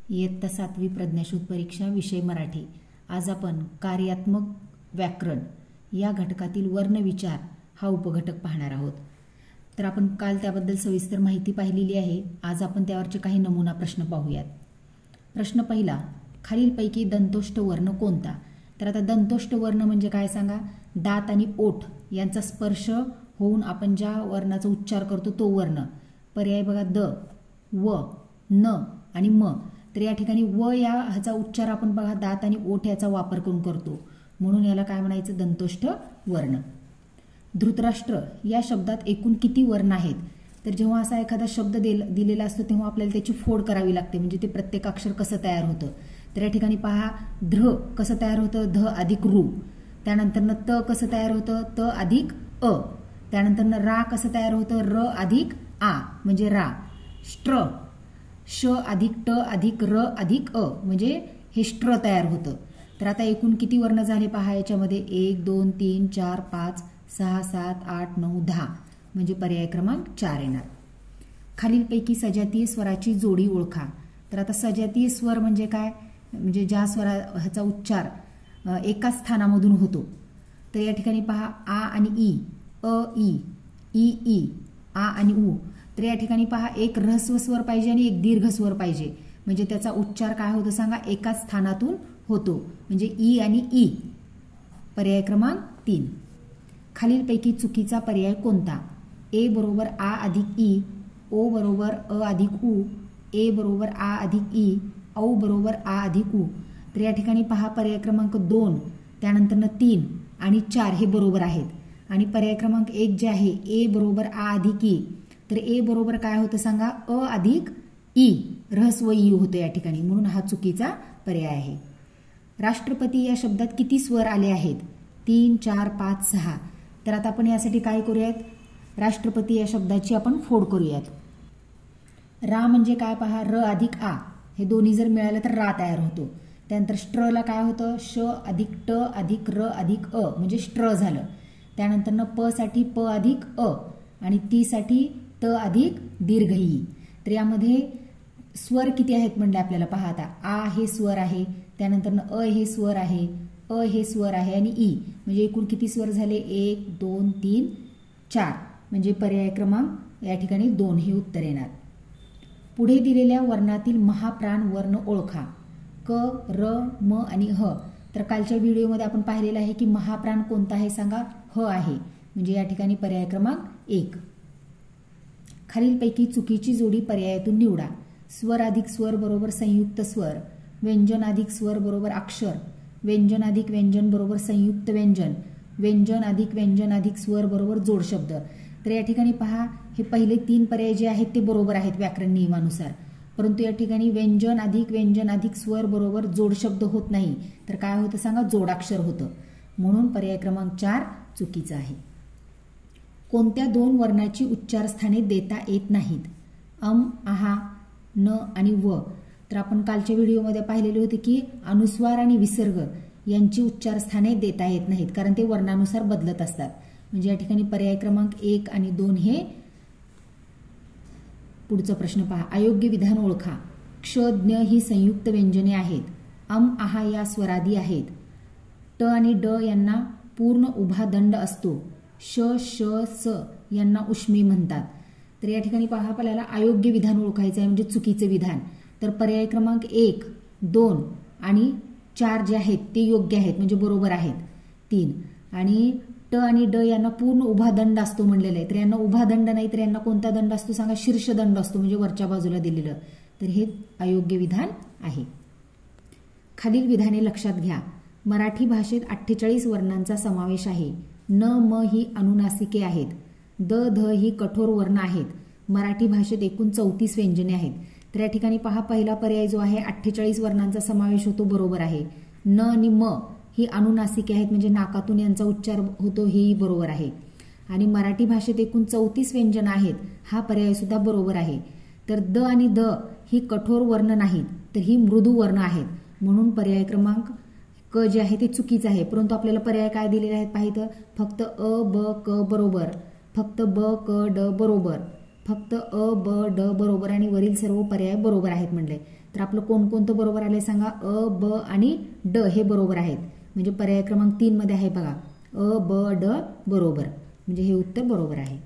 इयत्ता 7वी प्रज्ञाशोध परीक्षा विषय मराठी। आज आपण कार्यात्मक व्याकरण या घटकातील वर्णविचार हा उपघटक पाहणार आहोत। तर आपण काल त्याबद्दल सविस्तर माहिती पाहिलेली आहे। आज आपण त्यावरचे काही नमुना प्रश्न पाहूयात। प्रश्न पहिला, खालीलपैकी दंतोष्ठ वर्ण कोणता? तर आता दंतोष्ठ वर्ण म्हणजे काय सांगा? दात आणि ओठ यांचा स्पर्श होऊन आपण ज्या वर्णाचा उच्चार करतो तो वर्ण। पर्याय बघा, द, व, न आणि म। तर या ठिकाणी व या ह्याचा उच्चार आपण बघा दात आणि ओठ याचा वापर करून करतो, म्हणून याला काय म्हणायचं? दंतोष्ठ वर्ण। धृतराष्ट्र या शब्दात एकूण किती वर्ण आहेत? तर जेव्हा असा एखादा शब्द दिलेला असतो तेव्हा आपल्याला त्याची फोड करावी लागते, म्हणजे ते प्रत्येक अक्षर कसं तयार होतं। तर या ठिकाणी पहा, ध्र कसं तयार होतं? ध अधिक रू। त्यानंतर त कसं तयार होतं? त अधिक अ। त्यानंतर रा कसं तयार होतं? र अधिक आ म्हणजे रा। स्ट्र श अधिक ट अधिक र अधिक अ म्हणजे हे स्ट्र तयार होतं। तर आता एकूण किती वर्ण झाले पहा याच्यामध्ये? 1 2 3 4 5 6 7 8 9 10 म्हणजे पर्याय क्रमांक 4 येणार। खालीलपैकी सजातीय स्वराची जोडी ओळखा। तर आता सजातीय स्वर म्हणजे काय? म्हणजे ज्या स्वरा ह्याचा उच्चार एकाच स्थानामधून होतो। तर या ठिकाणी पहा, आ आणि ई, अ ई ई, आ आणि उ। तर या ठिकाणी पहा, एक ऱ्हस्व स्वर पाहिजे आणि एक दीर्घ स्वर पाहिजे, म्हणजे त्याचा उच्चार काय होतो सांगा? एकाच स्थानातून होतो, म्हणजे ई आणि ई। पर्याय क्रमांक 3। खालीलपैकी चुकीचा पर्याय कोणता? ए बरोबर आ अधिक ई, ओ बरोबर अ अधिक उ, ए बरोबर आ अधिक ई, औ बरोबर आ अधिक उ। तर या ठिकाणी पहा, पर्याय क्रमांक 2, त्यानंतर 3 आणि 4 हे बरोबर आहेत। आणि पर्याय क्रमांक 1 जे आहे, ए बरोबर आ अधिक ई, तर ए बरोबर काय होतं सांगा? अ अधिक ई, ऱ्हस्व ई होतं या ठिकाणी, म्हणून हा चुकीचा पर्याय आहे। राष्ट्रपती या शब्दात किती स्वर आले आहेत? 3 4 5 6। तर आता आपण यासाठी काय करूयात? राष्ट्रपती या शब्दाची आपण फोड करूयात। रा म्हणजे काय पहा? र अधिक आ, हे दोन्ही जर मिळालं तर रा तयार होतो। त्यानंतर स्ट्रला काय होतं? श अधिक ट अधिक र अधिक अ म्हणजे स्ट्र झालं। त्यानंतर प साठी प अधिक अ आणि ती साठी त अधिक दीर्घ ई। तर यामध्ये स्वर किती आहेत म्हणले आपल्याला? पहा आता, आ हे स्वर आहे, त्यानंतर अ हे स्वर आहे, अ हे स्वर आहे आणि ई, म्हणजे एकूण किती स्वर झाले? 1 2 3 4 म्हणजे पर्याय क्रमांक या ठिकाणी 2 हे उत्तर येणार। पुढे दिलेल्या वर्णातील महाप्राण वर्ण ओळखा। क, र, म आणि ह। तर कालच्या व्हिडिओमध्ये आपण पाहिलेलं आहे की महाप्राण कोणता आहे सांगा? ह आहे, म्हणजे या ठिकाणी पर्याय क्रमांक 1। खालीलपैकी चुकीची जोडी पर्यायातून निवडा। स्वर अधिक स्वर बरोबर संयुक्त स्वर, व्यंजन अधिक स्वर बरोबर अक्षर, व्यंजन अधिक व्यंजन बरोबर संयुक्त व्यंजन, व्यंजन अधिक स्वर बरोबर जोड शब्द। तर या ठिकाणी पहा, हे पहिले 3 पर्याय जे आहेत ते बरोबर आहेत व्याकरण नियमानुसार, परंतु या ठिकाणी व्यंजन अधिक स्वर बरोबर जोड शब्द होत नाही, तर काय होतं सांगा? जोडाक्षर होतं, म्हणून पर्याय क्रमांक 4 चुकीचा आहे। कोणत्या 2 वर्णाची उच्चारस्थाने देता येत नाहीत? आहा, न आणि व। तर आपण कालच्या व्हिडिओमध्ये पाहिलेले होते की अनुस्वार आणि विसर्ग यांची उच्चारस्थाने देता येत नाहीत, कारण ते वर्णानुसार बदलत असतात। म्हणजे या ठिकाणी पर्याय क्रमांक 1 आणि 2 हे। पुढचा प्रश्न पहा, अयोग्य विधान ओळखा। क्ष, ज्ञ ही संयुक्त व्यंजने आहेत, आहा या स्वरादी आहेत, ट आणि ड यांना पूर्ण उभा दंड असतो, श श स यांना उष्मी म्हणतात। तर या ठिकाणी पहा, आपल्याला अयोग्य विधान ओळखायचं आहे, म्हणजे चुकीचे विधान। तर पर्याय क्रमांक 1 2 आणि 4 जे आहेत ते योग्य आहेत, म्हणजे बरोबर आहेत। 3 आणि ट आणि ड यांना पूर्ण उभा दंड असतो म्हणलेलं आहे, तर यांना उभा दंड नाही, तर यांना कोणता दंड असतो सांगा? शीर्ष दंड असतो, म्हणजे वरच्या बाजूला दिलेलं। तर हे अयोग्य विधान आहे। खालील विधाने लक्षात घ्या। मराठी भाषेत 48 वर्णांचा समावेश आहे। न म ही अनुनासिके आहेत, द ध ही कठोर वर्ण आहेत। मराठी भाषेत एकूण 34 व्यंजने आहेत। तर या ठिकाणी पहा, पहिला पर्याय जो आहे 48 वर्णांचा समावेश होतो, बरोबर आहे। न आणि म ही अनुनासिके आहेत, म्हणजे नाकातून यांचा उच्चार होतो, हेही बरोबर आहे। आणि मराठी भाषेत एकूण 34 व्यंजन आहेत, हा पर्याय सुद्धा बरोबर आहे। तर द आणि द ही कठोर वर्ण नाहीत, तर ही मृदू वर्ण आहेत, म्हणून पर्याय क्रमांक क जे आहे ते चुकीचं आहे। परंतु आपल्याला पर्याय काय दिलेले आहेत पाहिजे? फक्त अ ब क बरोबर, फक्त ब क ड बरोबर, फक्त अ ब ड बरोबर आणि वरील सर्व पर्याय बरोबर आहेत म्हणले. तर आपलं कोणकोणतं बरोबर आलंय सांगा. अ ब आणि ड हे बरोबर आहेत. म्हणजे पर्याय क्रमांक 3 मध्ये आहे बघा, अ ब ड बरोबर, म्हणजे हे उत्तर बरोबर आहे.